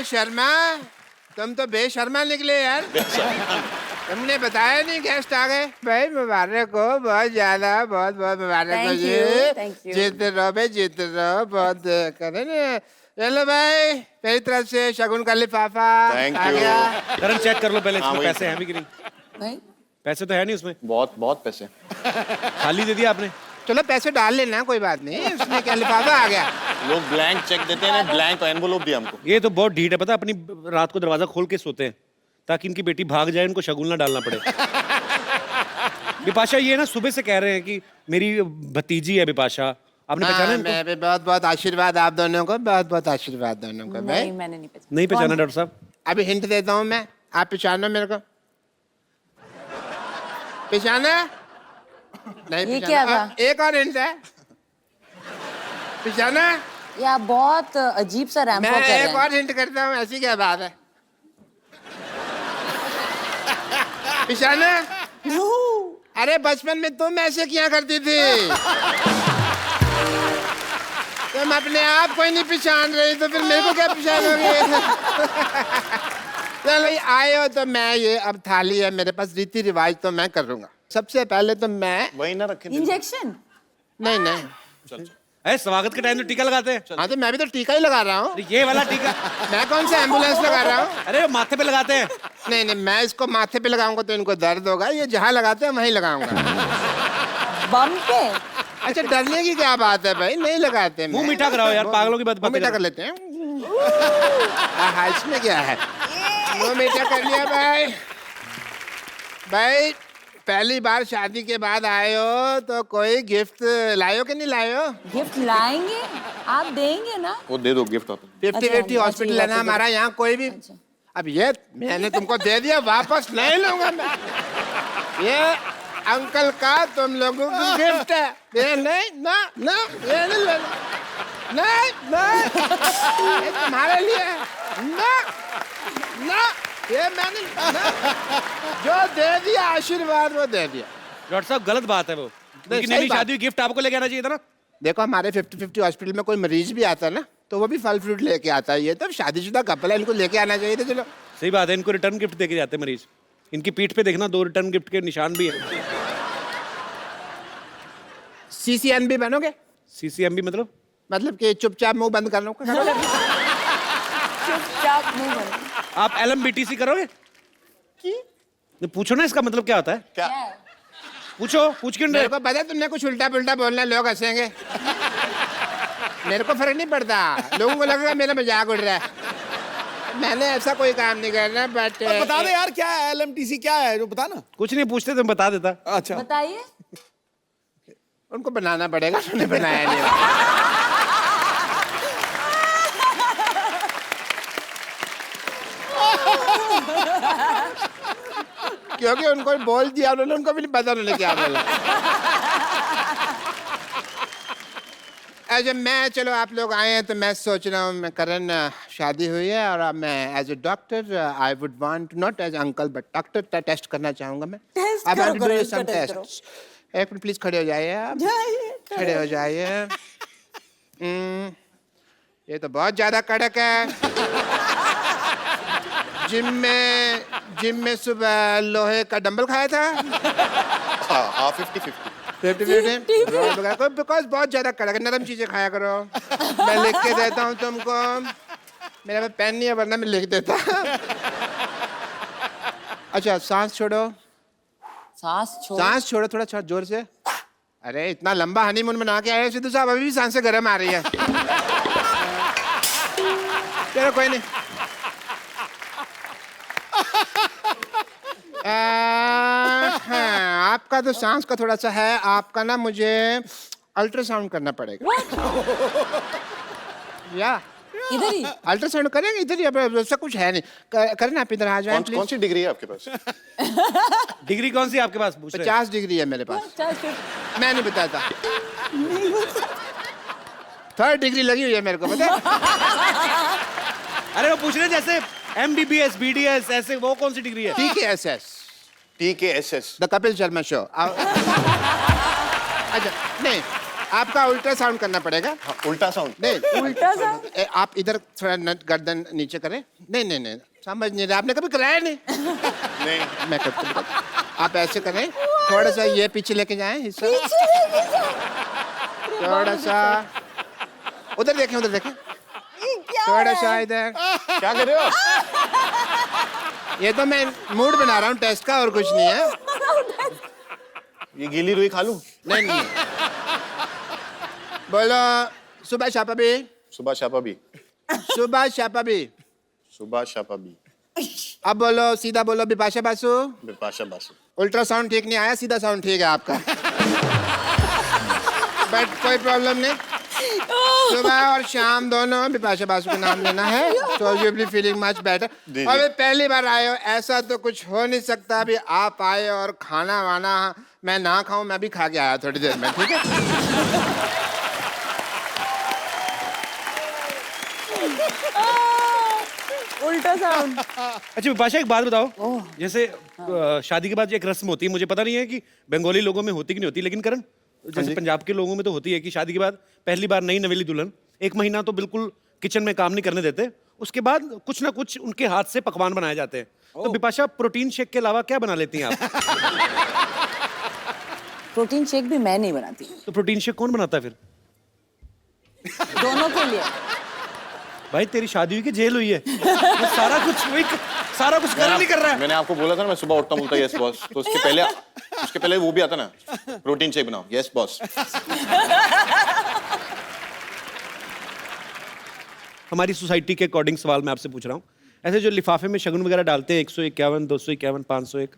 शर्मा, तुम तो बेशर्मा निकले यार। तुमने बताया नहीं गेस्ट आ गए। भाई मुबारक हो, बहुत ज्यादा, बहुत बहुत मुबारक हो जी। जीते रहो भाई, जीते रहो, बहुत करे ना। चलो भाई, मेरी तरफ से शगुन का लिफाफा आ गया। करण चेक कर लो पहले इसमें पैसे हैं भी कि नहीं। नहीं, पैसे तो है नहीं उसमें। बहुत बहुत पैसे खाली दे दिया आपने। चलो पैसे डाल लेना, कोई बात नहीं, उसमें क्या लिफाफा आ गया। लोग ब्लैंक चेक देते हैं ना, ब्लैंक एनवेलोप दिया हमको। ये तो बहुत ढीठ है, पता अपनी रात को दरवाजा खोल के सोते हैं ताकि इनकी बेटी भाग जाए, इनको शगुन ना डालना पड़े। बिपाशा ये ना सुबह से कह रहे हैं कि मेरी भतीजी है बिपाशा, आपने पहचाना इनको? मैं भी बहुत बहुत आशीर्वाद आप दोनों को, बहुत बहुत आशीर्वाद दोनों को। भाई नहीं मैंने नहीं पहचाना। नहीं पहचाना डॉक्टर साहब? अभी हिंट देता हूँ मैं, आप पहचानो मेरे को। पहचाना? नहीं ये पहचाना। क्या था? एक और हिंट है, पहचाना? ये आप बहुत अजीब सा रैंप मैं वॉक कर रहे एक हैं। और हिंट करता हूँ, ऐसी क्या बात है। पहचाना? अरे बचपन में तुम ऐसे क्या करती थी? तुम अपने आप को ही नहीं पहचान रही तो फिर मेरे को क्या पहचानोगे? चलो आए हो तो मैं, ये अब थाली है मेरे पास, रीति रिवाज तो मैं करूंगा। सबसे पहले तो मैं, वही ना रखे। इंजेक्शन? नहीं नहीं, अरे स्वागत के टाइम तो टीका लगाते हैं। हाँ तो मैं भी तो टीका ही लगा रहा हूँ। ये वाला टीका? मैं कौन सा एम्बुलेंस लगा रहा हूँ? अरे वो माथे पे लगाते हैं। नहीं नहीं, मैं इसको माथे पे लगाऊंगा तो इनको दर्द होगा, ये जहाँ लगाते हैं वहीं लगाऊंगा। बम पे? अच्छा डरने की क्या बात है भाई, नहीं लगाते। मुंह मीठा कराओ यार, पागलों की बात मुंह मीठा कर लेते हैं। हाँ इसमें क्या है, मुंह मीठा कर लिया भाई। भाई पहली बार शादी के बाद आए हो तो कोई गिफ्ट लायो कि नहीं लायो? गिफ्ट लाएंगे, आप देंगे ना? वो दे दो गिफ्ट आप। 50-50 हॉस्पिटल है ना हमारा यहाँ, कोई भी। अब ये मैंने तुमको दे दिया, वापस नहीं लूंगा मैं। ये अंकल का तुम लोगों को गिफ्ट है, ये नहीं ना ना, ये नहीं लेना, नहीं नहीं, ये तुम्हारे लिए है, ना ना, ये मैंने ना, जो दे दिया आशीर्वाद वो दे दिया। डॉक्टर साहब गलत बात है वो, क्योंकि सही नई बात। शादी हुई, गिफ्ट आपको लेके आना चाहिए था ना। देखो हमारे 50-50 हॉस्पिटल में कोई मरीज भी आता है ना तो वो भी फल फ्रूट लेके आता है, ये तो शादीशुदा कपल है, इनको लेके आना चाहिए था। चलो सही बात है, इनको रिटर्न गिफ्ट देके जाते हैं मरीज। इनकी पीठ पे देखना 2 रिटर्न गिफ्ट के निशान भी है। CCNB बनोगे? CCMB मतलब कि चुपचाप मुंह बंद कर लो। चुपचाप नहीं बनो। आप LMBTC करोगे? तो पूछो ना इसका मतलब क्या होता है। क्या? पूछो, पूछ क्यों मेरे रहे? को पता है तुमने कुछ उल्टा पुल्टा बोलना, लोग हंसेंगे। मेरे को फर्क नहीं पड़ता, लोगों को लगेगा मेरा मजाक उड़ रहा है। मैंने ऐसा कोई काम नहीं करना, बट बता दे यार क्या है LMTC, क्या है जो बता ना। कुछ नहीं पूछते तो बता देता। अच्छा बताइए। उनको बनाना पड़ेगा, उन्होंने बनाया नहीं। क्योंकि उनको बोल दिया उन्होंने, उनको भी नहीं पता उन्होंने क्या बोला। अच्छा मैं, चलो आप लोग आए हैं तो मैं सोच रहा हूँ, मैं करण शादी हुई है और अब मैं as a doctor I would want, not as uncle but doctor, test करना चाहूँगा मैं। टेस्ट अब करो, I'm करो, doing इसका some टेस्ट करो। tests. एक मिनट प्लीज खड़े हो जाइए आप, खड़े हो जाइए। ये तो बहुत ज्यादा कड़क है। जिम में सुबह लोहे का डंबल खाया था। हाँ 50-50। 50-50 बिकॉज बहुत ज्यादा कड़क है, नरम चीजें खाया करो। मैं लिख के देता हूँ तुमको, मेरे पास पेन नहीं है वरना मैं लिख देता। अच्छा सांस छोड़ो, सांस छोड़ो थोड़ा जोर से। अरे इतना लंबा हनीमून मना के आए सिद्धू साहब, अभी भी सांसें गर्म आ रही है। चलो कोई नहीं। हाँ, आपका तो सांस का थोड़ा सा है, आपका ना मुझे अल्ट्रासाउंड करना पड़ेगा। या इधर ही अल्ट्रासाउंड करेंगे, इधर ही, अब ऐसा कुछ है नहीं। करें आप इधर आ जाएं कौन सी डिग्री है आपके पास? डिग्री कौन सी है आपके पास? पूछ रहे हैं। 50 डिग्री है मेरे पास। मैं नहीं बताता। 3rd डिग्री लगी हुई है मेरे को, पता है? अरे वो पूछ रहे हैं जैसे MBBS, BDS ऐसे, वो कौन सी डिग्री है? TKSS। The Kapil Sharma show. अच्छा नहीं, आपका अल्ट्रासाउंड करना पड़ेगा। हाँ, उल्टा साउंड। नहीं, उल्टा सा आप इधर थोड़ा गर्दन नीचे करें। नहीं, समझ नहीं रहे, आपने कभी कराया नहीं। नहीं, मैं करता हूँ। आप ऐसे करें, थोड़ा सा ये पीछे लेके जाएं हिस्सा, थोड़ा सा उधर देखें, थोड़ा सा इधर। क्या कर रहे हो आप? ये तो मैं मूड बना रहा हूँ टेस्ट का, और कुछ नहीं है। ये गीली रुई खा लूं? नहीं। बोलो सुबह शापा भी, सुबह शापा भी। सुबह शापा भी। सुबह शापा भी। अब बोलो, सीधा बोलो, बिपाशा बासु। बिपाशा बासु। अल्ट्रासाउंड ठीक नहीं आया, सीधा साउंड ठीक है आपका। बट कोई प्रॉब्लम नहीं। सुबह और शाम दोनों बिपाशा बासु का नाम लेना है, तो you will be feeling much better. और पहली बार आए हो, ऐसा तो कुछ हो नहीं सकता। अभी आप आए और खाना वाना मैं ना खाऊं, मैं भी खा के आया थोड़ी देर में, ठीक है। उल्टा साउंड। अच्छा विपाशा, एक बात बताओ, जैसे शादी के बाद एक रस्म होती है, मुझे पता नहीं है कि बंगाली लोगों में होती कि नहीं होती, लेकिन करण जैसे पंजाब के लोगों में तो होती है कि शादी के बाद पहली बार नई नवेली दुल्हन 1 महीना तो बिल्कुल किचन में काम नहीं करने देते, उसके बाद कुछ ना कुछ उनके हाथ से पकवान बनाए जाते हैं। तो विपाशा, प्रोटीन शेक के अलावा क्या बना लेती हैं आप? प्रोटीन शेक भी मैं नहीं बनाती, तो प्रोटीन शेक कौन बनाता है फिर? दोनों के लिए। भाई तेरी शादी हुई कि जेल हुई है? वो सारा कुछ कर नहीं कर रहा है। मैंने आपको बोला था ना, मैं सुबह उठता बोलता यस बॉस, तो उसके पहले वो भी आता ना, प्रोटीन शेक बनाओ, यस बॉस। हमारी सोसाइटी के अकॉर्डिंग सवाल मैं आपसे पूछ रहा हूँ, ऐसे जो लिफाफे में शगुन वगैरह डालते हैं 151, 251, 501,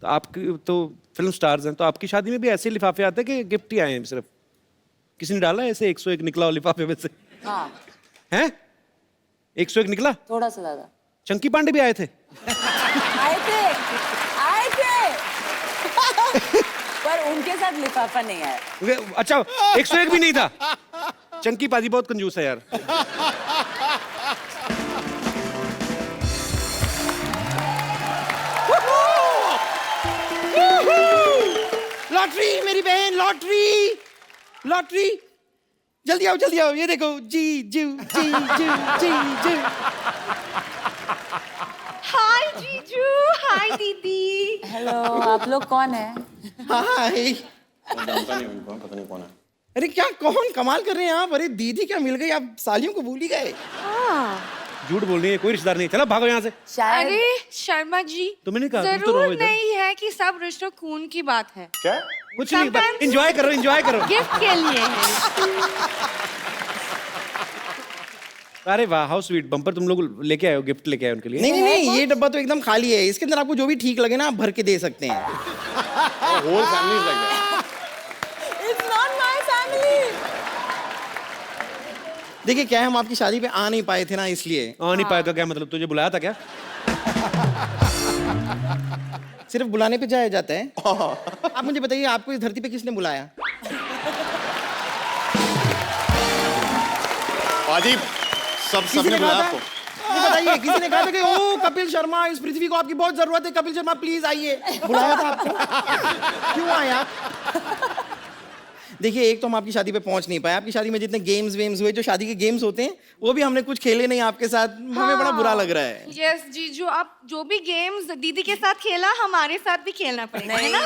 तो आपकी तो फिल्म स्टार्स हैं, तो आपकी शादी में भी ऐसे लिफाफे आते हैं कि गिफ्ट ही आए हैं सिर्फ? किसी ने डाला है ऐसे 101 निकला हो लिफाफे में से? हाँ, हैं? 101 निकला? थोड़ा सा ज्यादा। चंकी पांडे भी आए थे? आए थे पर उनके साथ लिफाफा नहीं आया। अच्छा, 101 भी नहीं था? चंकी पाजी बहुत कंजूस है यार। लॉटरी मेरी बहन, लॉटरी जल्दी आओ, ये देखो, जी जू। हाय जीजू, हाय दीदी। हेलो, आप लोग कौन है? हाय। मैं जानता नहीं हूँ, पता नहीं कौन है। अरे क्या, कौन कमाल कर रहे हैं आप? अरे दीदी क्या मिल गई, आप सालियों को भूल ही गए। झूठ बोल रही है, कोई रिश्तेदार नहीं। चलो भागो यहाँ से। शायद अरे शर्मा जी, तुमने नहीं कहा, तुम तो रहो जरूर इधर। नहीं है कि सब रिश्तों खून की बात है, क्या? कुछ नहीं, Sometimes- एंजॉय करो। गिफ्ट के लिए है। अरे वाह, हाउ स्वीट। बम्पर तुम लोग लेके आए हो, गिफ्ट लेके आए उनके लिए? नहीं, ये डब्बा तो एकदम खाली है, इसके अंदर आपको जो भी ठीक लगे ना आप भर के दे सकते हैं। Whole family is like that. It's not my family. देखिए क्या है, हम आपकी शादी पे आ नहीं पाए थे ना, इसलिए। आ नहीं पाया तो क्या मतलब, तुझे बुलाया था क्या? सिर्फ बुलाने पे जाया जाता है। आप मुझे बताइए, आपको इस धरती पे किसने बुलाया? पाजी, किसी सबने ने बुलाया कहा आपको? था? मुझे बताइए, किसी ने कहा था कि ओ कपिल शर्मा, इस पृथ्वी को आपकी बहुत जरूरत है, कपिल शर्मा प्लीज आइए? बुलाया था आपको? क्यों आए आप? देखिए, एक तो हम आपकी शादी पे पहुंच नहीं पाए, आपकी शादी में जितने गेम्स वेम्स हुए, जो शादी के गेम्स होते हैं, वो भी हमने कुछ खेले नहीं आपके साथ, हमें बड़ा बुरा लग रहा है। यस जीजू, आप जो भी गेम्स दीदी के साथ खेला, हमारे साथ भी खेलना पड़ेगा, है ना?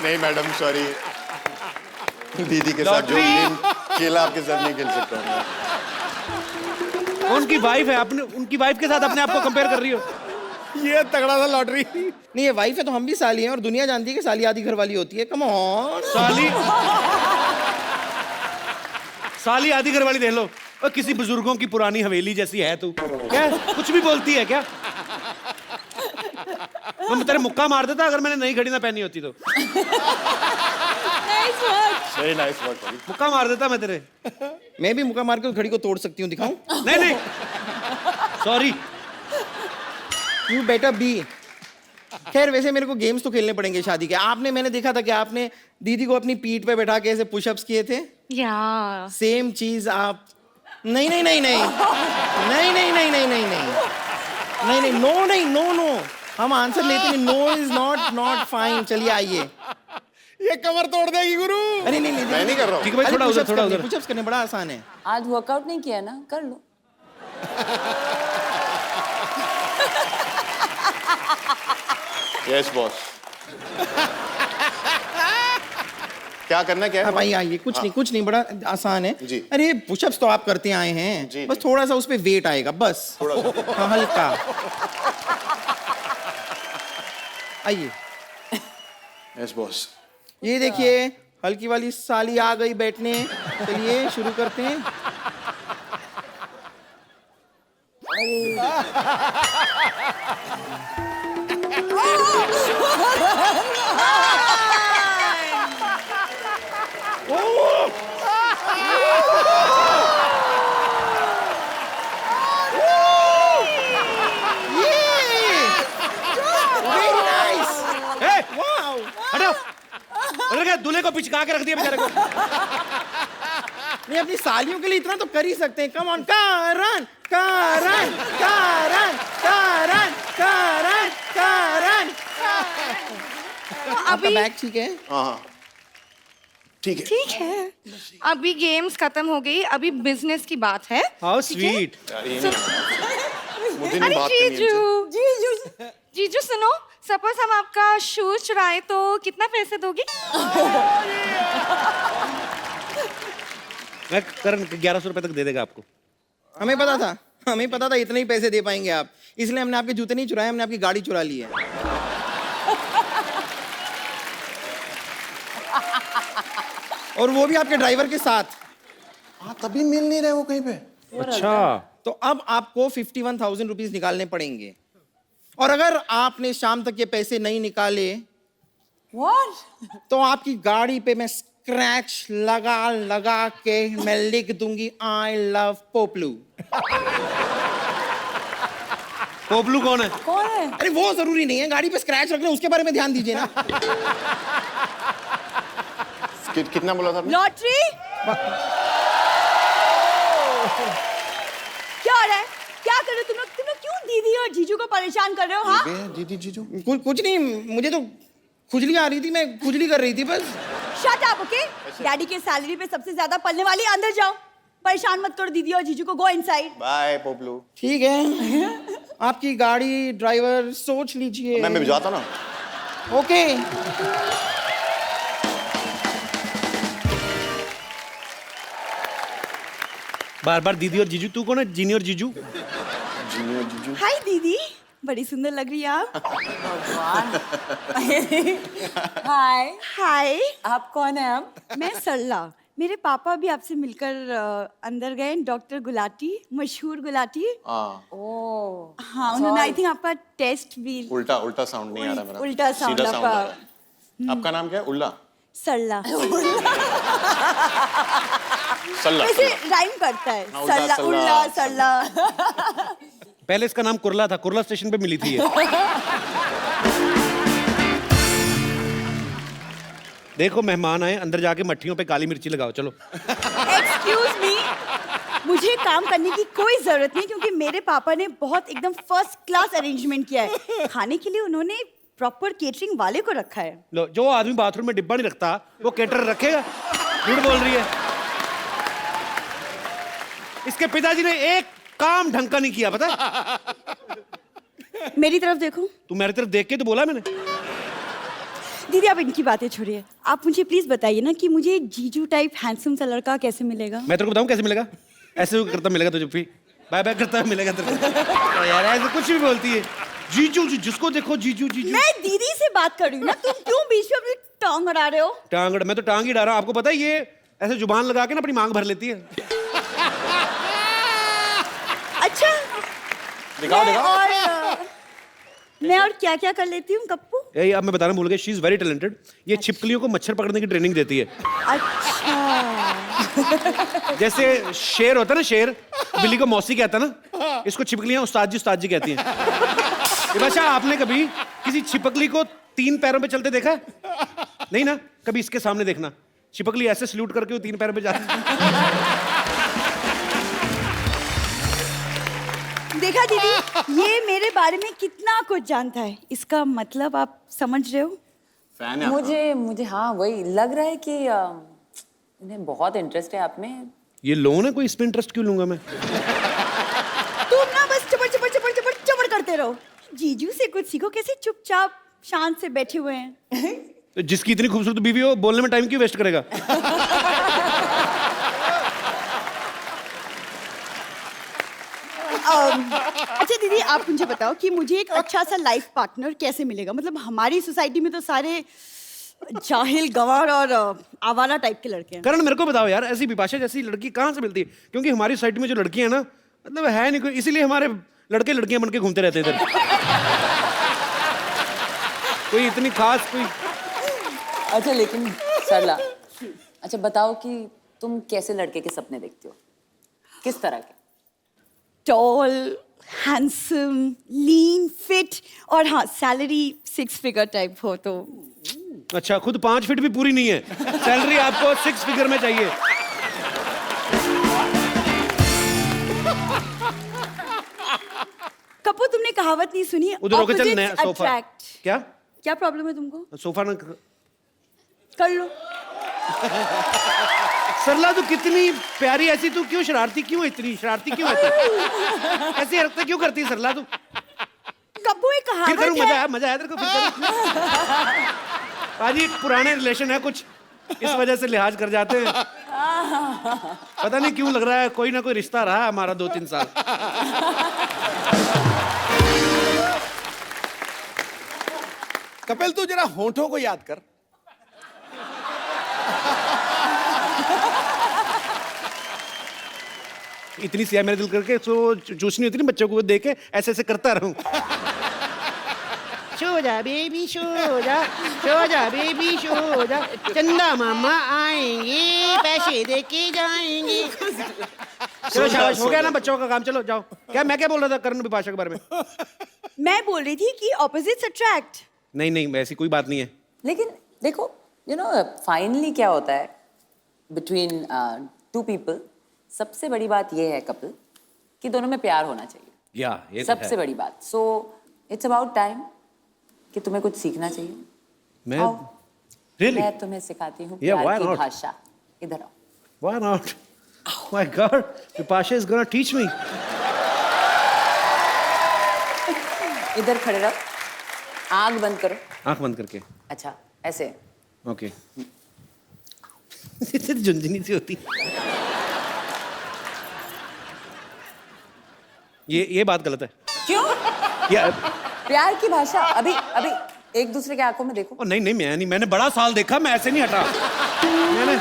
नहीं मैडम, सॉरी, दीदी के साथ जो गेम खेला आपके साथ नहीं खेल सकता मैं। उनकी वाइफ है, आपने उनकी वाइफ के साथ अपने आप को कंपेयर कर रही हो? ये तगड़ा सा लॉटरी। नहीं, ये वाइफ है तो हम भी साली हैं, और दुनिया जानती है कि साली आधी घर वाली होती है। Come on. साली आधी घर वाली देख लो, और किसी बुजुर्गों की पुरानी हवेली जैसी है तू। क्या कुछ भी बोलती है क्या? मैं तेरे मुक्का मार देता अगर मैंने नई घड़ी ना पहनी होती तो। वेरी नाइस वर्क पाजी। मुक्का मार देता मैं तेरे। मैं भी मुक्का मार के उस घड़ी को तोड़ सकती हूँ, दिखाऊं? नहीं, सॉरी। You better be. खैर, वैसे मेरे को गेम्स तो खेलने पड़ेंगे शादी के। मैंने देखा था कि आपने दीदी को अपनी पीठ पे बैठा के ऐसे पुशअप्स किए थे। या सेम चीज आप। नहीं, नो। हम आंसर लेते नहीं. No is not fine. चलिए आइए. ये कमर तोड़ देगी गुरु. अरे नहीं मैं नहीं कर रहा हूँ. ठीक है भाई, थोड़ा उधर, थोड़ा उधर. पुशअप्स करने बड़ा आसान है. आज वर्कआउट नहीं किया ना, कर लो. Yes boss. क्या करना क्या है? हाँ भाई आइए. कुछ नहीं बड़ा आसान है. जी. अरे पुशअप्स तो आप करते आए हैं. जी, बस जी. थोड़ा सा उस पे वेट आएगा बस. थोड़ा सा. हाँ, हल्का. आइए. Yes boss. ये देखिए हल्की वाली साली आ गई बैठने. चलिए शुरू करते हैं. Very nice. ए, वाओ. हटो. अरे क्या दूल्हे को पिचका के रख दिया बेचारे को. नहीं अपनी सालियों के लिए इतना तो कर ही सकते हैं. Come on. कारण कारण कारण कारण कारण कारण. आपका अभी बैग ठीक है? हाँ हाँ ठीक है. ठीक है. अभी गेम्स खत्म हो गई, अभी बिजनेस की बात है. How sweet. यार, ये नहीं. मुझे नहीं अरे बात करनी जीजू जीजू. जीजू सुनो, सपोज हम आपका शूज चुराए तो कितना पैसे दोगी? मैं करण 1100 रुपए तक दे देगा आपको. हमें पता था इतने ही पैसे दे पाएंगे आप. इसलिए हमने आपके जूते नहीं चुराए, हमने आपकी गाड़ी चुरा ली है. और वो भी आपके ड्राइवर के साथ. हाँ तभी मिल नहीं रहे वो कहीं पे. अच्छा. तो अब आपको 51,000 रुपीज निकालने पड़ेंगे. और अगर आपने शाम तक ये पैसे नहीं निकाले What? तो आपकी गाड़ी पे मैं स्क्रैच लगा के मैं लिख दूंगी आई लव पोपलू. पोपलू कौन है? कौन है? अरे वो जरूरी नहीं है. गाड़ी पे स्क्रैच रख रहे हैं उसके बारे में ध्यान दीजिए ना. कितना बोला था आपने? लॉटरी. क्या हो रहा है? क्या कर रहे हो तुम लोग क्यों दीदी और जीजू को परेशान कर रहे हो? हाँ, दीदी जीजू. कुछ नहीं. मुझे तो खुजली आ रही थी, मैं खुजली कर रही थी बस. Shut up. ओके, डैडी के सैलरी पे सबसे ज्यादा पलने वाली. अंदर जाओ. परेशान मत करो दीदी और जीजू को. Go inside. बाय पोपलू. ठीक है. आपकी गाड़ी ड्राइवर सोच लीजिए. मैं भिजवाता ना. ओके. बार बार दीदी और जीजू. तू कौन है? जीनियर जीजू. जूनियर जीजू. हाय दीदी, बड़ी सुंदर लग रही है आप. हाय. हाय. आप कौन है? आप? मैं सरला. मेरे पापा भी आपसे मिलकर अंदर गए. डॉक्टर गुलाटी, मशहूर गुलाटी. हाँ ओह हाँ, उन्होंने आई थिंक आपका टेस्ट भी. उल्टा साउंड नहीं आ रहा मेरा. उल्टा साउंड सीधा sound आ आपका. रहा है. आपका नाम क्या है? उल्ला. सरला. सल्ला. वैसे राइम करता है. हाँ, उल्ला, सरला, सल्ला. उल्ला, सरला. पहले इसका नाम कुरला था. कुरला स्टेशन पे मिली थी ये. देखो मेहमान आए, अंदर जाके मट्ठियों पे काली मिर्ची लगाओ. चलो. एक्सक्यूज मी, मुझे काम करने की कोई जरूरत नहीं क्योंकि मेरे पापा ने बहुत एकदम फर्स्ट क्लास अरेंजमेंट किया है. खाने के लिए उन्होंने प्रॉपर केटरिंग वाले को रखा है. लो, जो आदमी बाथरूम में डिब्बा नहीं रखता वो केटर रखेगा? झूठ बोल रही है. इसके पिताजी ने एक काम ढंग का नहीं किया, पता? मेरी तरफ देखो. तू मेरी तरफ देख के तो बोला मैंने. दीदी आप इनकी बातें छोड़िए. आप मुझे प्लीज बताइए ना कि मुझे जीजू टाइप हैंडसम सा लड़का कैसे मिलेगा? मैं तेरे को बताऊं कैसे मिलेगा? ऐसे करता मिलेगा तुझे. फिर बाय बाय करता मिलेगा तेरे को. यार ऐसे कुछ भी बोलती है. जीजू जी, जिसको देखो जीजू जीजू. मैं दीदी से बात कर रही हूँ ना. तुम क्यों बीच में अपनी टांग अड़ा रहे हो? टांग? मैं तो टांग ही डाल रहा हूं. आपको पता है ये ऐसे जुबान लगा के ना अपनी मांग भर लेती है. अच्छा. दिखाओ मैं और क्या क्या कर लेती हूँ कप्पू? यही अब मैं बताना भूल गया. She is very talented. ये छिपकलियों को मच्छर पकड़ने की ट्रेनिंग देती है. अच्छा. जैसे शेर होता है ना, शेर बिल्ली को मौसी कहता है ना, इसको छिपकलियां उस्ताद जी कहती हैं. ये बादशाह, आपने कभी किसी छिपकली को 3 पैरों पे चलते देखा? नहीं ना. कभी इसके सामने देखना, छिपकली ऐसे सल्यूट करके वो 3 पैरों पे जाती है. देखा दीदी, ये मेरे बारे में कितना कुछ जानता है। इसका मतलब आप समझ रहे हो? फैन है मुझे हाँ वही लग रहा है कि इन्हें बहुत इंटरेस्ट है आप में। ये लोन है कोई, इसमें इंटरेस्ट क्यों लूंगा मैं? तुम ना बस चपड़ चपड़ चपड़ चपड़ चपड़ करते रहो। जीजू से कुछ सीखो, कैसे चुपचाप शांत से बैठे हुए हैं। तो जिसकी इतनी खूबसूरत बीवी हो, बोलने में टाइम क्यों वेस्ट करेगा? अच्छा दीदी, आप मुझे बताओ कि मुझे एक अच्छा सा लाइफ पार्टनर कैसे मिलेगा? मतलब हमारी सोसाइटी में तो सारे जाहिल, गंवार और आवारा टाइप के लड़के हैं। करण मेरे को बताओ यार, ऐसी बिपाशा जैसी लड़की कहाँ से मिलती है? क्योंकि हमारी सोसाइटी में जो लड़कियां हैं ना, मतलब है नहीं कोई, इसीलिए हमारे लड़के लड़कियां बन के घूमते रहते हैं इधर। कोई इतनी खास कोई। अच्छा लेकिन सरला, अच्छा बताओ कि तुम कैसे लड़के के सपने देखते हो, किस तरह के? टॉल, हैंडसम, लीन, फिट और हाँ सैलरी 6 फिगर टाइप हो तो। अच्छा, खुद 5 फीट भी पूरी नहीं है, सैलरी आपको 6 फिगर में चाहिए। कपूर, तुमने कहावत नहीं सुनी? उधर होके चल, नया Opposites सोफा। attract। क्या क्या प्रॉब्लम है तुमको? सोफा ना कर लो। सरला, तू कितनी प्यारी, ऐसी तू क्यों शरारती क्यों है, इतनी शरारती क्यों है तू? ऐसी हरकतें क्यों करती है सरला तू? कपूर, एक फिर करूं, कहावत है। मजा आया तेरे को? फिर करूं? आज एक पुराने रिलेशन है कुछ, इस वजह से लिहाज कर जाते हैं। पता नहीं क्यों लग रहा है कोई ना कोई रिश्ता रहा है हमारा 2-3 साल। कपिल तू जरा होठों को याद कर। इतनी सिया मेरे दिल करके सो चूसनी होती नहीं बच्चों को, देख के ऐसे ऐसे करता रहूं। सो जा बेबी, सो जा बेबी, सो जा, चंदा मामा आएंगे, पैसे दे के जाएंगे। चलो शाबाश, हो गया ना बच्चों का काम, चलो जाओ। क्या मैं क्या बोल रहा था करण बिपाशा के बारे में? मैं बोल रही थी कि ऑपोजिट्स अट्रैक्ट। नहीं, ऐसी कोई बात नहीं है। लेकिन देखो फाइनली क्या होता है बिटवीन 2 पीपल, सबसे बड़ी बात ये है कपिल कि दोनों में प्यार होना चाहिए। या ये तो सबसे है। बड़ी बात। सो इट्स अबाउट टाइम कि तुम्हें कुछ सीखना चाहिए। मैं आओ, रियली, मैं तुम्हें सिखाती हूँ Yeah, प्यार why की not? भाषा। इधर आओ। why not? My God, Bipasha is gonna teach me. इधर खड़े रहो, आग बंद करो। आंख बंद करके। अच्छा ऐसे। ओके। झुंझुनी सी होती। ये बात गलत है। क्यों? या प्यार की भाषा अभी एक दूसरे के आंखों में देखो। ओ, नहीं, मैंने बड़ा साल देखा, मैं ऐसे नहीं हटा। मैंने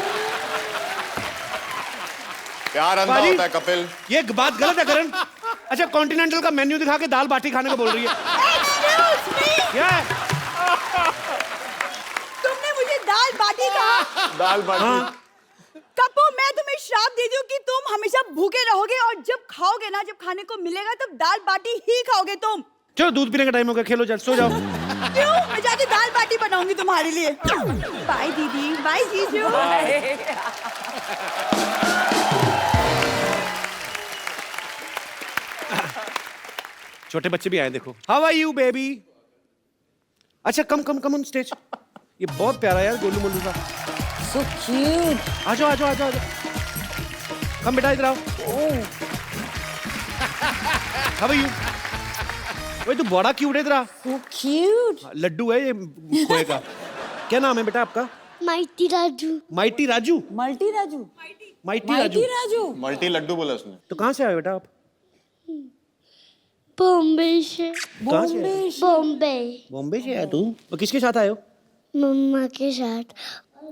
प्यार अंधा बाजी, होता है कपिल। ये बात गलत है करण। अच्छा, कॉन्टिनेंटल का मेन्यू दिखा के दाल बाटी खाने को बोल रही है। क्या है? तुमने मुझे दाल बाटी कहा। दाल बाटी। हाँ। कपू, मैं तुम्हें श्राप देती हूँ कि तुम हमेशा भूखे रहोगे और जब खाओगे ना, जब खाने को मिलेगा तब दाल बाटी ही खाओगे तुम। चलो, दूध पीने का टाइम हो गया, खेलो, चल सो जाओ। क्यों? मैं जाके दाल बाटी बनाऊंगी तुम्हारे लिए। बाय दीदी, बाय जीजू। छोटे बच्चे भी आए, देखो। How are you baby? अच्छा, कम ऑन स्टेज। ये बहुत प्यारा यार, गोलू मोलू का। So cute. आ जाओ। कम बेटा, इधर आओ। How are you? वही तो बड़ा क्यूट है, इधर आ। So cute. लड्डू है ये खोए का। क्या नाम है बेटा आपका? Mighty Raju. Mighty Raju. Multi Raju. Mighty mighty Raju. Raju. Multi लड्डू बोला उसने। तो कहाँ से आए बेटा आप? बॉम्बे से। कहाँ से आए? बॉम्बे। बॉम्बे से आया तू? तो किसके साथ आए हो? मम्मा के साथ।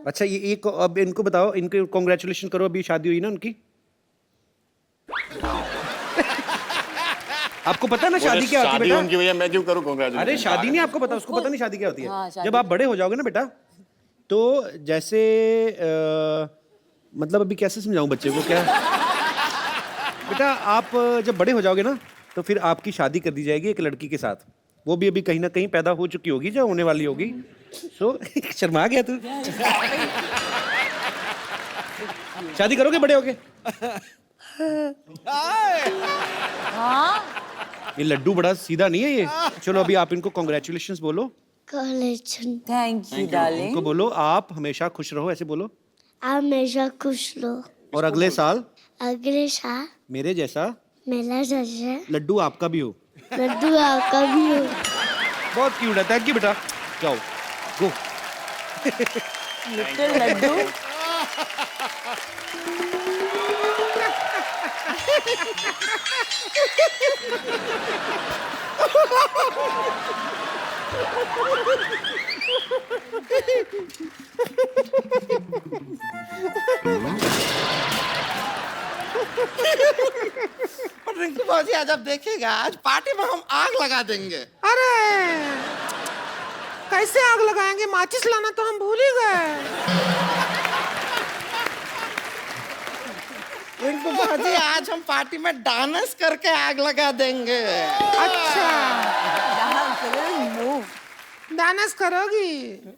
अच्छा, ये अब इनको बताओ, इनके कॉन्ग्रेचुलेशन करो, अभी शादी हुई ना उनकी। आपको पता है ना शादी क्या होती है शादी बेटा? उनकी भैया, मैं क्यों करूं कांग्रेचुलेशन? अरे शादी नहीं आपको पता, उसको पता नहीं शादी क्या होती है। हाँ, शादी। जब आप बड़े हो जाओगे ना बेटा, तो जैसे मतलब अभी कैसे समझाऊं बच्चे को, क्या बेटा, आप जब बड़े हो जाओगे ना तो फिर आपकी शादी कर दी जाएगी एक लड़की के साथ। वो भी अभी कहीं ना कहीं पैदा हो चुकी होगी, जो होने वाली होगी। सो शर्मा गया तू। शादी करोगे बड़े होके? हाँ ये लड्डू बड़ा सीधा नहीं है ये। चलो अभी आप इनको कॉन्ग्रेचुलेशंस बोलो। College thank you darling. इनको बोलो आप हमेशा खुश रहो, ऐसे बोलो। हमेशा खुश लो। और अगले साल अगले साल मेरे जैसा मेला जैसे लड्डू आपका भी हो। लड्डू आपका भी हो। बहुत क्यूट है। थैंक यू बेटा। जाओ गो। लिटिल लड्डू। और रिंकू बाबूजी आज आप देखिएगा, आज पार्टी में हम आग लगा देंगे। अरे कैसे आग लगाएंगे? माचिस लाना तो हम भूल ही गए। रिंकू बाबूजी आज हम पार्टी में डांस करके आग लगा देंगे। अच्छा डांस करोगी?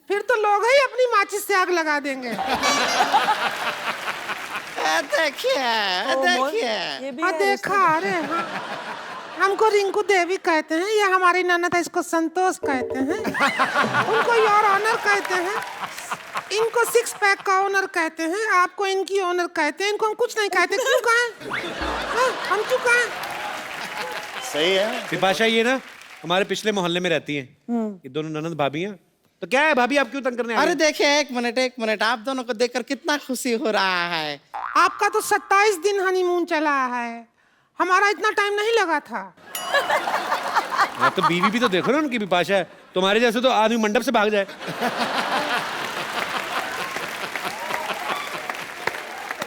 फिर तो लोग ही अपनी माचिस से आग लगा देंगे। देखिए ये भी हाँ है देखा। अरे हाँ। हमको रिंकू देवी कहते हैं, ये हमारी ननद है, इसको संतोष कहते हैं, उनको योर ऑनर कहते हैं, इनको सिक्स पैक का ओनर कहते हैं, आपको इनकी ओनर कहते हैं, इनको हम कुछ नहीं कहते। क्यों कहें? हम क्यों कहें? सही है। बिपाशा ये ना हमारे पिछले मोहल्ले में रहती हैं। ये दोनों ननद भाभी हैं। तो क्या है भाभी, आप क्यों तंग करने आ अरे रही हैं? देखिए एक मिनट, आप दोनों को देखकर कितना खुशी हो रहा है। आपका तो 27 दिन हनीमून चला है, हमारा इतना टाइम नहीं लगा था। हाँ तो बीवी भी तो देखो ना उनकी। बिपाशा है तुम्हारे जैसे तो आदमी मंडप से भाग जाए।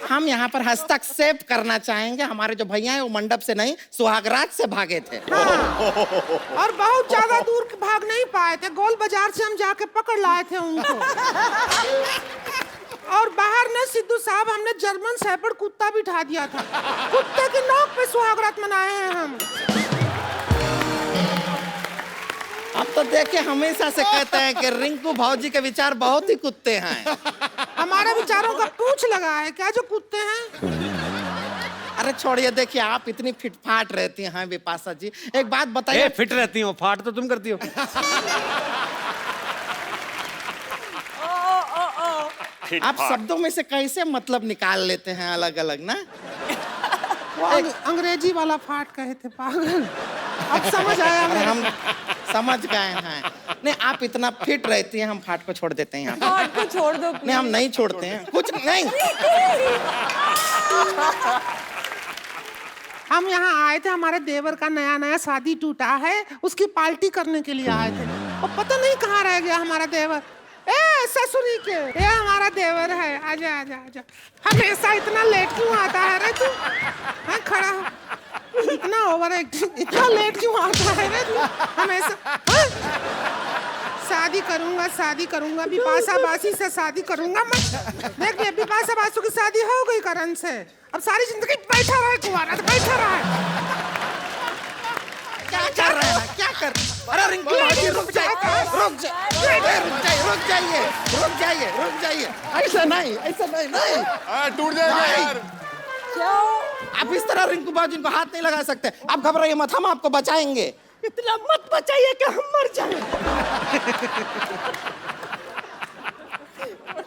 हम यहाँ पर हस्तक्षेप करना चाहेंगे, हमारे जो भैया हैं वो मंडप से नहीं सुहागरात से भागे थे। और बहुत ज्यादा दूर भाग नहीं पाए थे, गोल बाजार से हम जाके पकड़ लाए थे उनको। और बाहर ने सिद्धू साहब हमने जर्मन शेफर्ड कुत्ता बिठा दिया था, कुत्ते की नोक पे सुहागरात मनाए हैं हम। अब तो देखिए हमेशा से कहते हैं कि रिंकू भाजी के विचार बहुत ही कुत्ते हैं। हमारे विचारों का पूछ लगा है क्या जो कुत्ते हैं? अरे छोड़िए, देखिए आप इतनी फिटफाट रहती हैं विपाशा जी, एक बात बताइए। फिट रहती हो, फाट तो तुम करती हो। आप शब्दों में से कैसे मतलब निकाल लेते हैं अलग अलग ना? वो अंग्रेजी वाला फाट कहे थे पागल। अब समझ आया अरे मेरे। हम समझ गए हैं। नहीं आप इतना फिट रहती हैं, हम फाट को छोड़ देते हैं यहाँ पे। फाट को छोड़ दो नहीं हम नहीं छोड़ते हैं, कुछ नहीं। हम यहाँ आए थे, हमारे देवर का नया शादी टूटा है, उसकी पार्टी करने के लिए आए थे। और पता नहीं कहाँ रह गया हमारा देवर। ए ससुरी के, ये हमारा देवर है, आजा आजा आजा। हमेशा इतना लेट क्यों आता है रे तू? हाँ खड़ा हो, इतना ओवर एक्टिंग, इतना लेट क्यों आता है रे तू हमेशा? हाँ? शादी करूंगा बिपाशा बासी से शादी करूंगा मैं। देख ये बिपाशा बासु की शादी हो गई करण से, अब सारी जिंदगी बैठा रहे कुंवारा, बैठा रहे। क्या कर रहे हैं, क्या कर? अरे रिंकू भाजी रुक जाइए, रुक जाइए। ऐसा नहीं हाँ, टूट जाएगा यार। आप इस तरह रिंकू बाबू को हाथ नहीं लगा सकते। आप घबराइए मत, हम आपको बचाएंगे। इतना मत बचाइए कि हम मर जाएं।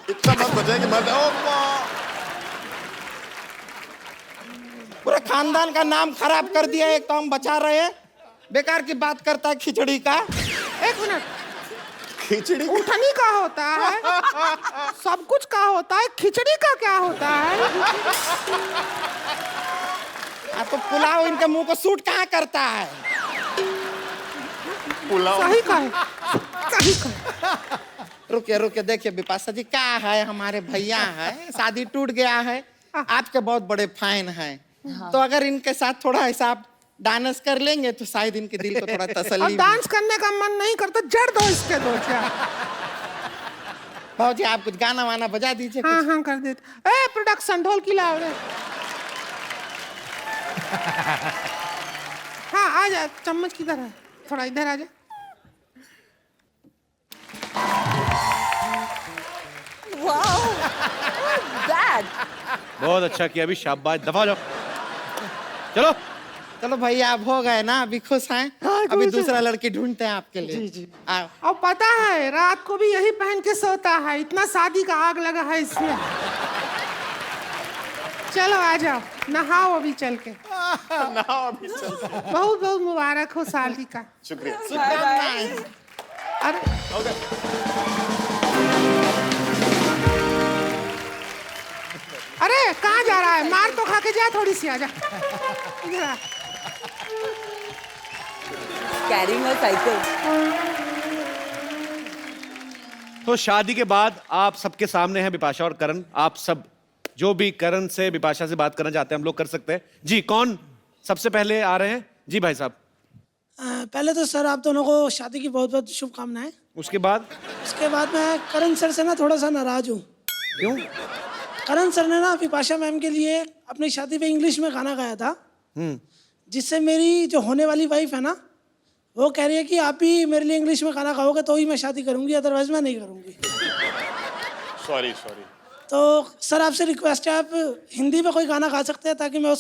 इतना मत बचाएंगे मत। पूरे खानदान का नाम खराब कर दिया। एक तो हम बचा रहे हैं, बेकार की बात करता है खिचड़ी का। एक मिनट, खिचड़ी उठनी का होता है, सब कुछ का होता है, खिचड़ी का क्या होता है? तो पुलाव इनके मुंह को सूट कहाँ करता है? पुलाव सही कहा। रुकिए देखिए बिपाशा जी, क्या है हमारे भैया है, शादी टूट गया है, आपके बहुत बड़े फैन हैं। तो अगर इनके साथ थोड़ा ऐसा आप डांस कर लेंगे तो शायद इनके दिल को थोड़ा तसल्ली। अब डांस करने का मन नहीं करता, जड़ दो इसके दो क्या? भाजी आप कुछ गाना वाना बजा दीजिए। हाँ कर देते। ए प्रोडक्शन ढोल की लाओ रे। हाँ आ जा, चम्मच किधर है? थोड़ा इधर आ जा। बहुत अच्छा किया, अभी शाबाश, दफा हो जाओ। चलो चलो भैया अब हो गए ना, अभी खुश हैं? अभी दूसरा लड़की ढूंढते हैं आपके लिए। जी जी। आओ। और पता है रात को भी यही पहन के सोता है, इतना शादी का आग लगा है इसमें। चलो आ जाओ, नहाओ अभी चल के। नहाओ अभी चल। बहुत बहुत मुबारक हो शादी का। शुक्रिया। अरे अरे कहाँ जा रहा है? मार तो खा के जा, थोड़ी सी आजा इधर आ। Carrying a cycle. तो शादी के बाद आप सबके सामने हैं बिपाशा और करण। आप सब जो भी करण से बिपाशा से बात करना चाहते हैं हम लोग कर सकते हैं। जी कौन सबसे पहले आ रहे हैं? जी भाई साहब। पहले तो सर आप दोनों को शादी की बहुत बहुत शुभकामनाएं। उसके बाद? उसके बाद मैं करण सर से ना थोड़ा सा नाराज हूँ। क्यों? करण सर ने ना बिपाशा मैम के लिए अपनी शादी पे इंग्लिश में गाना गाया था, जिससे मेरी जो होने वाली वाइफ है ना, वो कह रही है कि आप ही मेरे लिए इंग्लिश में गाना गाओगे तो ही मैं शादी करूंगी, अदरवाइज मैं नहीं करूंगी। सॉरी। तो सर आपसे रिक्वेस्ट है, आप हिंदी में कोई गाना गा सकते हैं ताकि मैं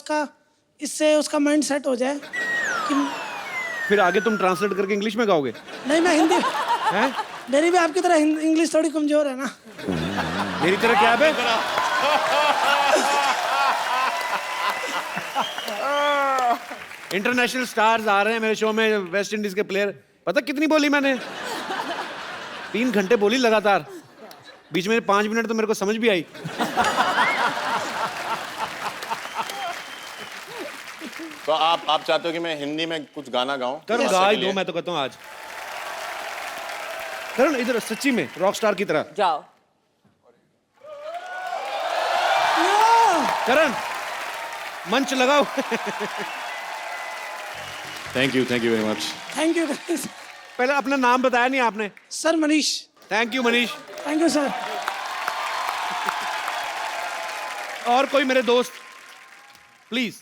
इससे उसका माइंड सेट हो जाए कि फिर आगे तुम ट्रांसलेट करके इंग्लिश में गाओगे? नहीं मैं हिंदी हैं? मेरी भी आपकी तरह इंग्लिश थोड़ी कमजोर है ना। मेरी तरह क्या है? इंटरनेशनल स्टार्स आ रहे हैं मेरे शो में, वेस्ट इंडीज के प्लेयर। पता कितनी बोली मैंने? 3 घंटे बोली लगातार, बीच में 5 मिनट तो मेरे को समझ भी आई। तो आप चाहते हो कि मैं हिंदी में कुछ गाना गाऊं? करण गा ही दो, मैं तो कहता हूँ आज। करण इधर सच्ची में रॉक स्टार की तरह जाओ। करण मंच लगाओ। Thank you very much. Thank you पहले अपना नाम बताया नहीं आपने। Sir Manish. Thank you Manish. Thank you sir. और कोई मेरे दोस्त प्लीज।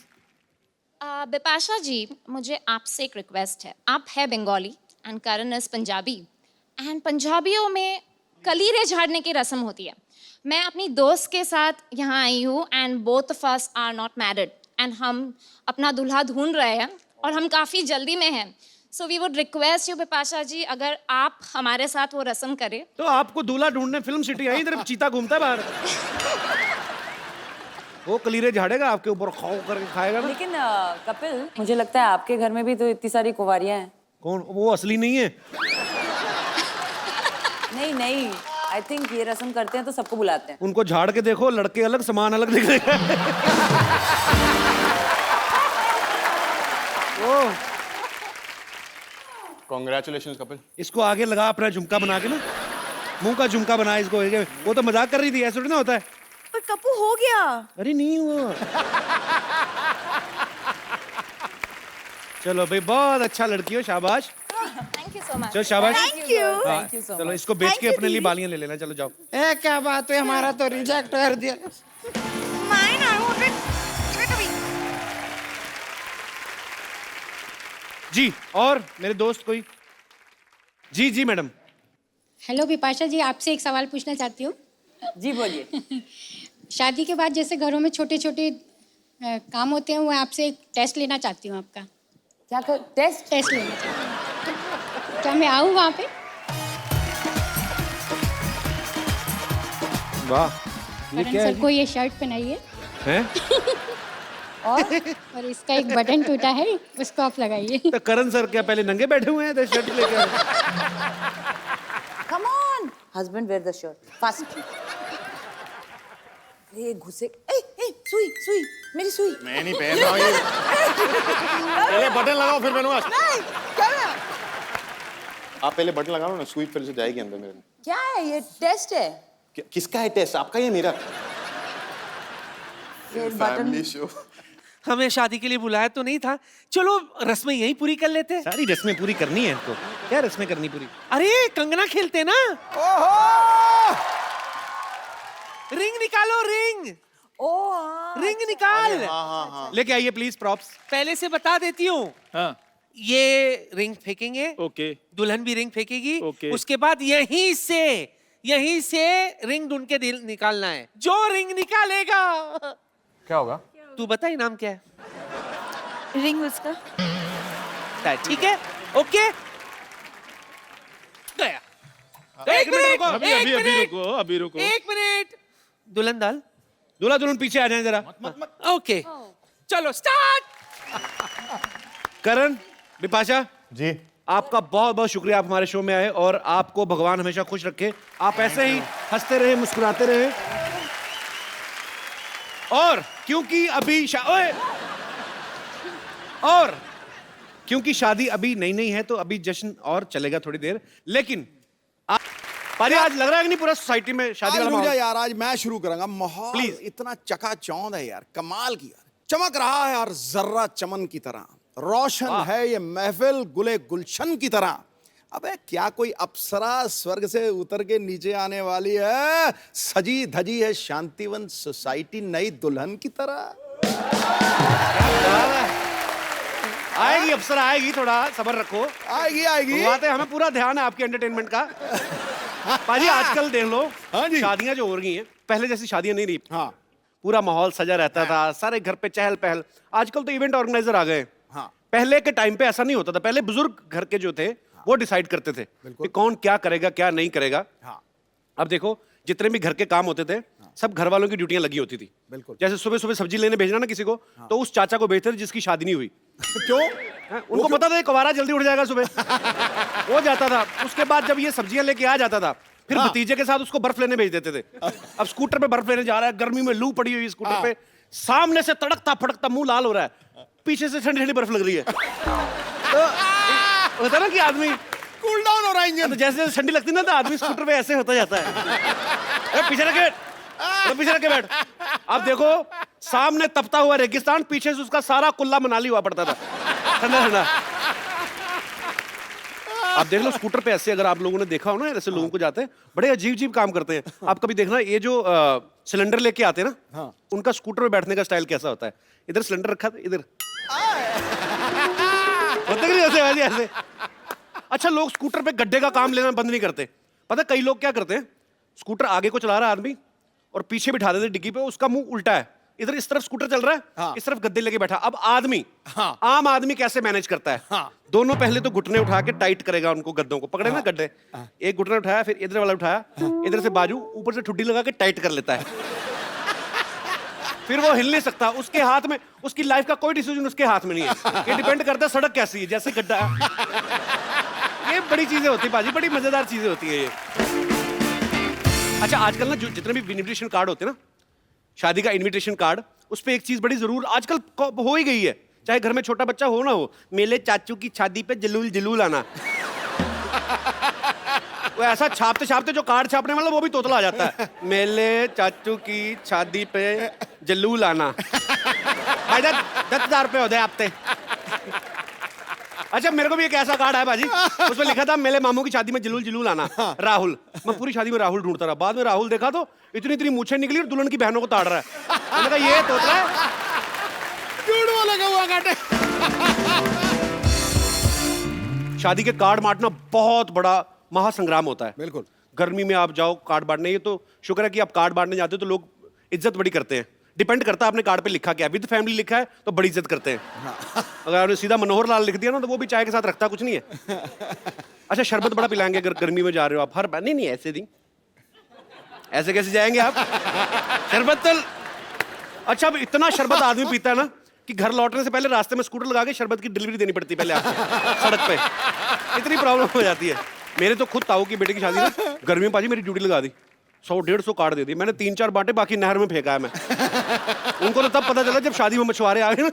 बिपाशा जी, मुझे आपसे एक रिक्वेस्ट है। आप है Bengali and Karan is Punjabi, and पंजाबियों में कलीरे झाड़ने की रस्म होती है। मैं अपनी दोस्त के साथ यहाँ आई हूँ and both of us are not married and हम अपना दूल्हा ढूंढ रहे हैं और हम काफ़ी जल्दी में हैं। So we would request you Bipasha ji, अगर आप हमारे साथ वो रस्म करें। तो आपको दूल्हा ढूंढने फिल्म सिटी आई, इधर चीता घूमता है बाहर। वो कलीरे झाड़ेगा आपके ऊपर, खाओ करके खाएगा ना। लेकिन कपिल, मुझे लगता है आपके घर में भी तो इतनी सारी कुंवारियां हैं। कौन? वो असली नहीं है। नहीं, आई थिंक ये रस्म करते हैं तो सबको बुलाते हैं। उनको झाड़ के देखो, लड़के अलग सामान अलग दिख रहे हैं। Congratulations कपिल। इसको आगे लगा अपना झुमका बना के ना, मुंह का झुमका बना इसको। वो तो मजाक कर रही थी, ऐसा थोड़ी ना होता है। पर कप्पू हो गया। अरे नहीं हुआ। चलो भाई, बहुत अच्छा लड़की हो, शाबाश। Thank you so much. चलो शाबाश। Thank you. Thank you so चलो मच। इसको बेच Thank के you, अपने लिए दीदी। बालियां ले लेना। चलो जाओ। ए क्या बात है, हमारा तो रिजेक्ट कर दिया। Mine, I want it. Give it to me. जी और मेरे दोस्त कोई? जी मैडम। हेलो बिपाशा जी, आपसे एक सवाल पूछना चाहती हूँ। जी बोलिए। शादी के बाद जैसे घरों में छोटे छोटे काम होते हैं, वो आपसे एक टेस्ट लेना चाहती हूँ आपका। क्या कर? टेस्ट लेना चाहती हूँ। क्या मैं आऊँ वहाँ पे? वाह, ये करण क्या है सर को ये शर्ट पहनाइए हैं? और इसका एक बटन टूटा है, उसको आप लगाइए। तो करण सर क्या पहले नंगे बैठे हुए हैं तो शर्ट लेके आए? Come on husband, where the shirt fast. ये घुसे। ए सुई मेरी सुई। मैं नहीं पहन रहा हूँ ये। पहले बटन लगाओ फिर पहनूंगा। आप पहले बटन लगाओ ना, सुई फिर से जाएगी अंदर मेरे में। क्या है ये? टेस्ट है? किसका है टेस्ट? आपका या मेरा? फिर बटन। Family show. हमें शादी के लिए बुलाया तो नहीं था, चलो रस्में यहीं पूरी कर लेते। सारी रस्में पूरी करनी है इनको। क्या रस्में करनी पूरी? अरे कंगना खेलते ना। रिंग निकालो, रिंग। रिंग निकाल। हाँ। लेके आइए प्लीज प्रॉप्स। पहले से बता देती हूँ। हाँ। ये रिंग फेंकेंगे, ओके। दुल्हन भी रिंग फेंकेगी। ओके। उसके बाद यहीं से रिंग ढूंढ के निकालना है। जो रिंग निकालेगा। क्या होगा? तू बता इनाम क्या है? रिंग उसका। ठीक है, ओके गया। एक मिनट रुको, अभी रुको। एक मिनट। दुल्हन दाल, दूल्हा दुल्हन पीछे आ जाए जरा। ओके, चलो स्टार्ट। करण, बिपाशा जी, आपका बहुत बहुत शुक्रिया, आप हमारे शो में आए और आपको भगवान हमेशा खुश रखे। आप ऐसे ही हंसते रहे, मुस्कुराते रहे। और क्योंकि अभी क्योंकि शादी अभी नई है तो अभी जश्न और चलेगा थोड़ी देर, लेकिन पाजी आज लग रहा है कि नहीं पूरा सोसाइटी में शादी वाला माहौल? यार आज मैं शुरू करूंगा। माहौल Please. इतना चकाचौंध है यार, कमाल की यार, चमक रहा है यार जर्रा चमन की तरह, रोशन है ये महफिल गुले गुलशन की तरह। अबे क्या कोई अप्सरा स्वर्ग से उतर के नीचे आने वाली है? सजी धजी है शांतिवन सोसाइटी नई दुल्हन की तरह। आएगी अप्सरा, आएगी, थोड़ा सब्र रखो। आएगी बात है, हमें पूरा ध्यान है आपके एंटरटेनमेंट का। पाजी आजकल देख लो, शादियां जो हो रही हैं, पहले जैसी शादियां नहीं रही। हाँ, पूरा माहौल सजा रहता था, सारे घर पे चहल पहल। आजकल तो इवेंट ऑर्गेनाइजर आ गए। हाँ। पहले के टाइम पे ऐसा नहीं होता था। पहले बुजुर्ग घर के जो थे वो डिसाइड करते थे कि कौन क्या करेगा क्या नहीं करेगा। हाँ। अब देखो, जितने भी घर के काम होते थे सब घर वालों की ड्यूटियां लगी होती थी। बिल्कुल। जैसे सुबह सुबह सब्जी लेने भेजना ना किसी को, तो उस चाचा को भेजते थे जिसकी शादी नहीं हुई। क्यों? उनको पता था कुंवारा जल्दी उठ जाएगा सुबह। वो जाता था। उसके बाद जब ये सब्जियां लेके आ जाता था, फिर भतीजे के साथ उसको बर्फ लेने भेज देते थे। अब स्कूटर पे बर्फ लेने जा रहा है, गर्मी में लू पड़ी हुई स्कूटर पे, सामने से तड़कता फड़कता मुंह लाल हो रहा है, पीछे से ठंडी ठंडी बर्फ लग रही है। तो होता ना कि आदमी कूल डाउन हो रहा है इंजन। तो जैसे जैसे ठंडी लगती ना तो आदमी स्कूटर पे ऐसे होता जाता है। पीछे रखे पीछे रखे बैठ। अब देखो, सामने तपता हुआ रेगिस्तान, पीछे से उसका सारा कुल्ला मनाली हुआ पड़ता था, ठंडा ठंडा। आप देख लो स्कूटर पे ऐसे, अगर आप लोगों ने देखा हो ना, ऐसे लोगों को जाते हैं, बड़े अजीब अजीब काम करते हैं। आप कभी देखना, ये जो सिलेंडर लेके आते हैं ना, उनका स्कूटर पे बैठने का स्टाइल कैसा होता है? इधर सिलेंडर रखा था, इधर होते नहीं ऐसे ऐसे। अच्छा, लोग स्कूटर पे गड्ढे का काम लेना बंद नहीं करते। पता कई लोग क्या करते हैं, स्कूटर आगे को चला रहा है आदमी और पीछे बिठा देते डिग्गी पे, उसका मुंह उल्टा है, इधर इस तरफ स्कूटर चल रहा है, इस तरफ गद्दे लेके बैठा। अब आदमी, आम आदमी कैसे मैनेज करता है? दोनों पहले तो घुटने उठा के टाइट करेगा उनको, गद्दों को पकड़े ना गड्ढे, एक घुटना उठाया, फिर इधर वाला उठाया, इधर से बाजू, ऊपर से ठुड्डी लगा के टाइट कर लेता है। फिर वो हिल नहीं सकता। उसके हाथ में, उसकी लाइफ का कोई डिसीजन उसके हाथ में नहीं है। ये डिपेंड करता है सड़क कैसी है, जैसे गड्ढा। ये बड़ी चीजें होती है पाजी, बड़ी मजेदार चीजें होती है ये। अच्छा, आजकल ना जो जितने भी इनविटेशन कार्ड होते हैं ना, शादी का इनविटेशन कार्ड, उस पे एक चीज बड़ी जरूर आजकल हो ही गई है, चाहे घर में छोटा बच्चा हो ना हो, मेले चाचू की शादी पे जलूल जलूल आना। वो ऐसा छापते छापते जो कार्ड छापने वाला वो भी तोतला आ जाता है, मेले चाचू की शादी पे जलूल आना। भाई 10,000 रुपये होते आपते। अच्छा, मेरे को भी एक ऐसा कार्ड है बाजी, उसमें लिखा था मेरे मामू की शादी में जलूल जलूल आना, राहुल। मैं पूरी शादी में राहुल ढूंढता रहा, बाद में राहुल देखा तो इतनी इतनी मूछें निकली और दुल्हन की बहनों को ताड़ रहा है। मैंने कहा ये तोतला है, झूठ वाला का हुआ काटे। शादी के कार्ड बांटना बहुत बड़ा महासंग्राम होता है। बिल्कुल। गर्मी में आप जाओ कार्ड बांटने, ये तो शुक्र है कि आप कार्ड बांटने जाते हो तो लोग इज्जत बड़ी करते हैं। डिपेंड करता है आपने कार्ड पे लिखा क्या, विद फैमिली लिखा है तो बड़ी इज्जत करते हैं। अगर आपने सीधा मनोहर लाल लिख दिया ना, तो वो भी चाय के साथ रखता कुछ नहीं है। अच्छा, शरबत बड़ा पिलाएंगे अगर गर्मी में जा रहे हो आप, हर नहीं नहीं ऐसे दिन ऐसे कैसे जाएंगे आप? शरबत तो अच्छा, अब इतना शरबत आदमी पीता है ना कि घर लौटने से पहले रास्ते में स्कूटर लगा के शरबत की डिलीवरी देनी पड़ती है पहले आपको सड़क पे। इतनी प्रॉब्लम हो जाती है। मेरे तो खुद ताऊ की बेटे की शादी ना, गर्मी में पाजी मेरी ड्यूटी लगा दी, 100-150 कार्ड दे दी मैंने, 3-4 बांटे, बाकी नहर में फेंका है मैं। उनको तो तब पता चला जब शादी में मछुआरे आ गए ना।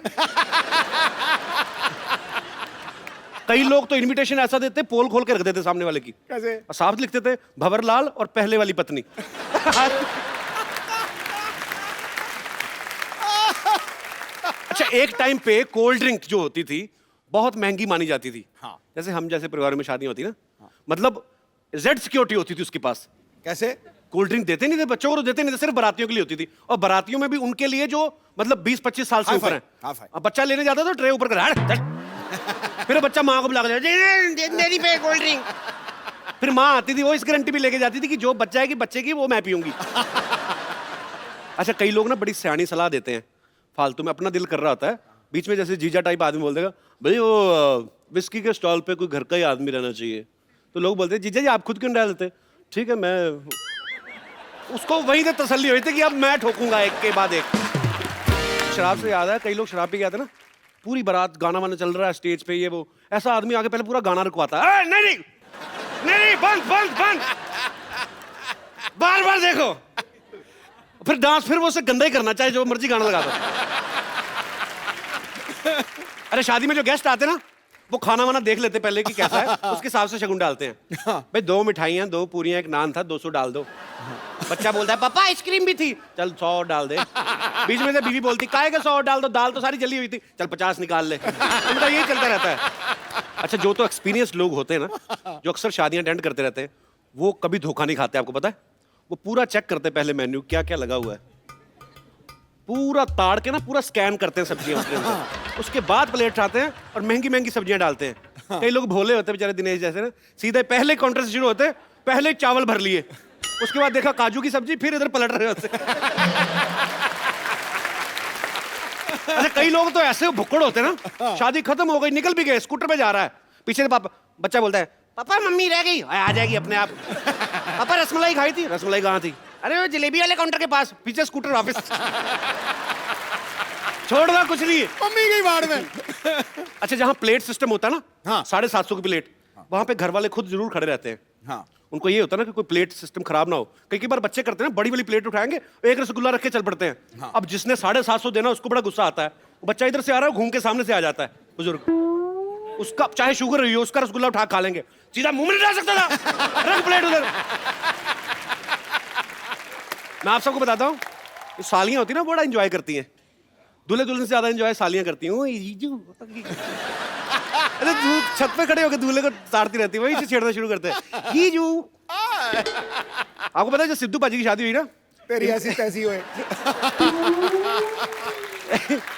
कई लोग तो इनविटेशन ऐसा देते, पोल खोल के रख देते सामने वाले की। कैसे? साफ लिखते थे भंवरलाल और पहले वाली पत्नी। अच्छा, एक टाइम पे कोल्ड ड्रिंक जो होती थी बहुत महंगी मानी जाती थी। हाँ। जैसे हम जैसे परिवार में शादी होती ना, मतलब जेड सिक्योरिटी होती थी उसके पास। कैसे? कोल्ड ड्रिंक देते नहीं थे बच्चों को, तो देते नहीं थे, सिर्फ बारातियों के लिए होती थी। और बारातियों में भी उनके लिए जो मतलब 20-25 साल से ऊपर है। अब बच्चा लेने जाता तो ट्रे ऊपर कर, फिर बच्चा माँ को बुला के कोल्ड ड्रिंक। फिर माँ आती थी, वो इस गारंटी भी लेके जाती थी कि जो बच्चा है कि बच्चे की वो मैं पीऊंगी। अच्छा, कई लोग ना बड़ी सियानी सलाह देते हैं फालतू में, अपना दिल कर रहा होता है, बीच में जैसे जीजा टाइप आदमी बोल देगा भाई वो विस्की के स्टॉल पे कोई घर का ही आदमी रहना चाहिए, तो लोग बोलते हैं जीजा जी आप खुद क्यों डाल देते? ठीक है मैं, उसको वहीं से तसल्ली हुई थी कि अब मैं ठोकूंगा एक के बाद एक। शराब से याद है, कई लोग शराब पी के आते ना, पूरी बारात गाना वाना चल रहा है स्टेज पे, ये वो, ऐसा आदमी आके पहले पूरा गाना रुकवाता है, नहीं नहीं नहीं बंद बंद बंद, बार बार देखो, फिर डांस फिर वो उसे गंदा ही करना चाहे जो मर्जी गाना लगा दो। अरे शादी में जो गेस्ट आते ना, वो खाना वाना देख लेते पहले कि कैसा है, उसके हिसाब से शगुन डालते हैं। भाई 2 मिठाइयाँ 2 पूरियाँ 1 नान था, 200 डाल दो। बच्चा बोलता है पापा आइसक्रीम भी थी, चल 100 डाल दे। बीच में से बीवी बोलती काहे का 100 डाल दो, दाल तो सारी जली हुई थी, चल 50 निकाल ले। उनका यही चलता रहता है। अच्छा जो तो एक्सपीरियंस लोग होते हैं ना, जो अक्सर शादियां अटेंड करते रहते हैं, वो कभी धोखा नहीं खाते, आपको पता है? वो पूरा चेक करते हैं पहले मेन्यू क्या क्या लगा हुआ है, पूरा ताड़ के ना पूरा स्कैन करते हैं सब्जियां उसके अंदर, उसके बाद प्लेट उठाते हैं और महंगी महंगी सब्जियां डालते हैं। कई लोग भोले होते हैं बेचारे दिनेश जैसे ना, सीधे पहले काउंटर से शुरू होते, पहले चावल भर लिए, उसके बाद देखा काजू की सब्जी, फिर इधर पलट रहे होते। अच्छा कई लोग तो ऐसे भुक्कड़ होते हैं ना, शादी खत्म हो गई, निकल भी गए, स्कूटर पे जा रहा है, पीछे से पापा, बच्चा बोलता है पापा मम्मी रह गई, आ जाएगी अपने आप। पापा रसमलाई खाई थी, रसमलाई कहाँ थी? अरे वो जलेबी वाले काउंटर के पास, पीछे स्कूटर वापस। छोड़ना कुछ नहीं है, मम्मी गई बाहर में। अच्छा जहाँ प्लेट सिस्टम होता है ना, हाँ 750 की प्लेट, वहां पे घर वाले खुद जरूर खड़े रहते हैं। हाँ उनको ये होता है ना कि कोई प्लेट सिस्टम खराब ना हो। कई बार बच्चे करते हैं ना, बड़ी वाली प्लेट उठाएंगे, एक रसगुल्ला रख के चल पड़ते हैं। हाँ। अब जिसने 750 देना उसको बड़ा गुस्सा आता है, बच्चा इधर से आ रहा है, घूम के सामने से आ जाता है बुजुर्ग, उसका चाहे शुगर रही हो, उसका रसगुल्ला उठा खा लेंगे, सीधा मुंह में नहीं डाल सकता था, रख प्लेट उधर। मैं आप सबको बताता हूँ, सालियां होती है ना, बड़ा एंजॉय करती हैं, दूल्हे दुल्हन से ज्यादा एंजॉय सालियां करती हैं। अरे छत पे खड़े होकर दूल्हे को ताड़ती रहती है, वही से छेड़ना शुरू करते हैं, जीजू। आपको पता है जब सिद्धू पाजी की शादी हुई ना, तेरी ऐसी तैसी हुए।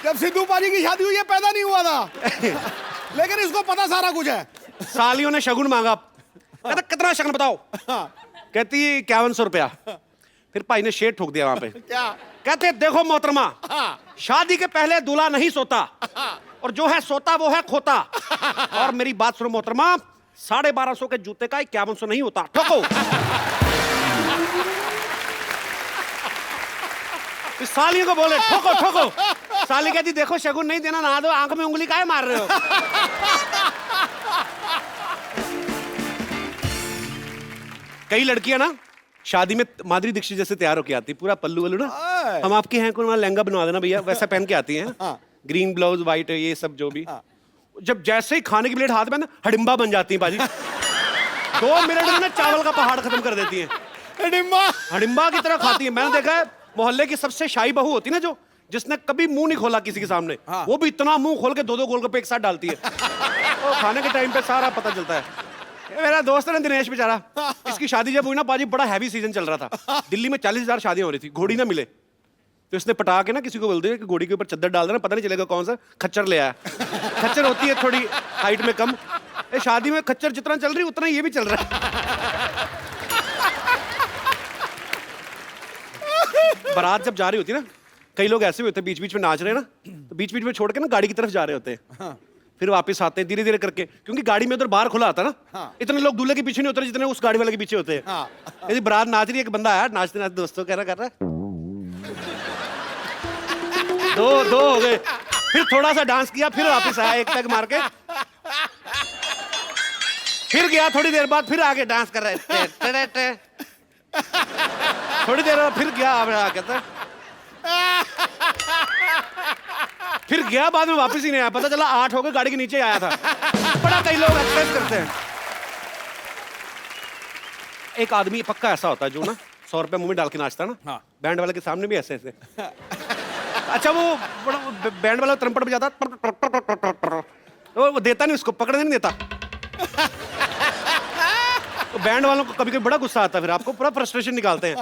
जब सिद्धू पाजी की शादी हुई, ये पैदा नहीं हुआ था, लेकिन इसको पता सारा कुछ है। सालियों ने शगुन मांगा, कहता कितना शगुन बताओ? कहती 5100 रुपया। फिर भाई ने शेर ठोक दिया वहां पे, क्या कहते देखो मोहतरमा, शादी के पहले दूल्हा नहीं सोता, और जो है सोता वो है खोता। और मेरी बात सुनो मोहतरमा, 1250 के जूते का 5100 नहीं होता, ठोको। इस सालियों को बोले ठोको ठोको, साली कहती देखो शगुन नहीं देना ना दो, आंख में उंगली काहे मार रहे हो? कई लड़कियां ना शादी में माधुरी दीक्षित जैसे तैयार होके आती, पूरा पल्लू वल्लू ना, हम आपके हैं कोई लहंगा बनवा देना भैया, वैसा पहन के आती हैं। हाँ। ग्रीन ब्लाउज व्हाइट ये सब जो भी। हाँ। जब जैसे ही खाने की प्लेट हाथ में ना, हडिम्बा बन जाती है बाजी। 2 मिनट में ना चावल का पहाड़ खत्म कर देती है, हडिम्बा की तरह खाती है। मैंने देखा है मोहल्ले की सबसे शाही बहू होती है ना, जो जिसने कभी मुंह नहीं खोला किसी के सामने, वो भी इतना मुंह खोल के 2-2 गोलगप्पे एक साथ डालती है। और खाने के टाइम पे सारा पता चलता है। मेरा दोस्त है ना दिनेश बेचारा, इसकी शादी जब हुई ना पाजी, बड़ा हैवी सीजन चल रहा था, दिल्ली में 40,000 शादियां हो रही थी, घोड़ी ना मिले, तो इसने पटा के ना किसी को बोल दिया कि घोड़ी के ऊपर चद्दर डाल देना, पता नहीं चलेगा कौन सा खच्चर ले आया। खच्चर होती है थोड़ी हाइट में कम, शादी में खच्चर जितना चल रही उतना ये भी चल रहा है। बारात जब जा रही होती है ना, कई लोग ऐसे भी होते हैं बीच बीच में नाच रहे हैं ना, तो बीच बीच में छोड़ के ना गाड़ी की तरफ जा रहे होते हैं। फिर वापस आते हैं धीरे धीरे करके, क्योंकि गाड़ी में उधर बाहर खुला आता ना। हाँ। इतने लोग दूल्हे के पीछे नहीं उतरे जितने उस गाड़ी वाले के पीछे होते हैं। हाँ। यदि बारात नाच रही है, एक बंदा आया नाचते नाचते दोस्तों कह रहा कर रहा है, 2 हो गए, फिर थोड़ा सा डांस किया, फिर वापस आया एक पैग मार के, फिर गया, थोड़ी देर बाद फिर आगे डांस कर रहा है, थोड़ी देर बाद फिर गया, कहता फिर गया, बाद में वापस ही नहीं आया, पता चला 8 हो गए, गाड़ी के नीचे आया था। बड़ा कई लोग एक्सप्रेस करते हैं। एक आदमी पक्का ऐसा होता है जो ना 100 रुपए मुंह में डाल के नाचता ना। हाँ। बैंड वाले के सामने भी ऐसे ऐसे। अच्छा वो बैंड वाला त्रम्पट बजाता, वो देता नहीं, उसको पकड़ने नहीं देता। तो बैंड वालों को कभी कभी बड़ा गुस्सा आता है, फिर आपको पूरा फ्रस्ट्रेशन निकालते हैं।